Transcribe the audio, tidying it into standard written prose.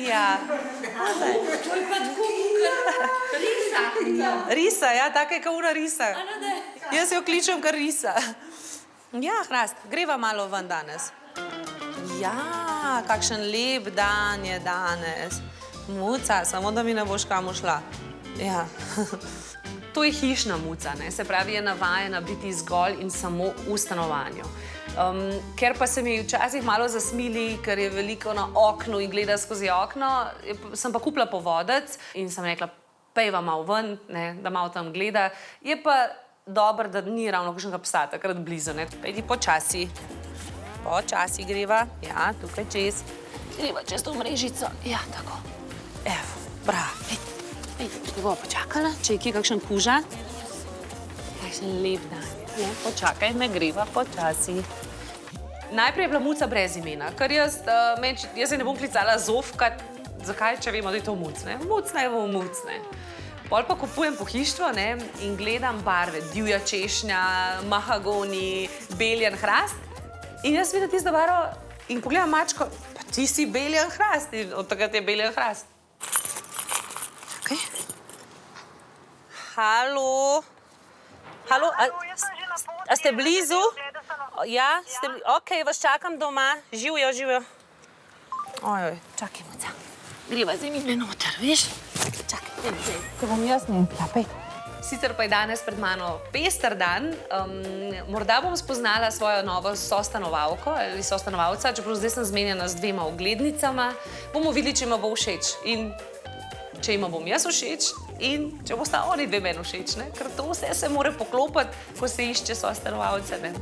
Ja. To je pa tako risa. Risa, ja, taka je kao una risa. Jaz jo kličem kar risa. Ja, Hrast, greva malo ven danes. Ja, kakšen lep dan je danes. Muca, samo da mi ne boš kam ušla. Ja. To je hišna muca, ne? Se pravi, je navajena biti zgolj in samo v stanovanju. Ker pa se mi včasih malo zasmili, ker je veliko na oknu in gleda skozi okno, sem pa kupila povodec in sem rekla, pejva malo ven, ne, da malo tam gleda. Je pa dobro, da ni ravno kakšnega psa takrat blizu, ne. Pejdi počasi. Počasi greva. Ja, tukaj čez. Greva čez to mrežico. Ja, tako. Evo, bravo. Pejdi, te bomo počakala, če je kje kakšen kuža. Kakšen lep dan. Ne, počakaj, ne greva počasi. Najprej je bila muca brez imena, ker jaz se ne bom klicala Zofka. Zakaj, če vemo, da je to muc, ne? Mucna je muc, ne? Pol pa kupujem pohištvo, ne, in gledam barve. Divja češnja, mahagoni, beljen hrast. In jaz vidim tisto barvo in pogledam mačko, pa ti si beljen hrast. In od takrat je beljen hrast. Čakaj. Halo? Halo, a ste blizu? Ja, ste blizu. Okej, vas čakam doma. Živijo, živijo. Ojoj, čakaj, muca. Greva zdaj mi noter, veš? Čakaj, te bom jaz nekla, pej. Sicer pa je danes pred mano pester dan. Morda bom spoznala svojo novo sostanovalko ali sostanovalca, čeprav zdaj sem zmenjena z dvema oglednicama. Bomo videli, če ima bo všeč. In če ima bom jaz všeč in če bosta oni dve meni všeč, ne? Ker to vse se mora poklopiti, ko se išče sostanovalce, ne?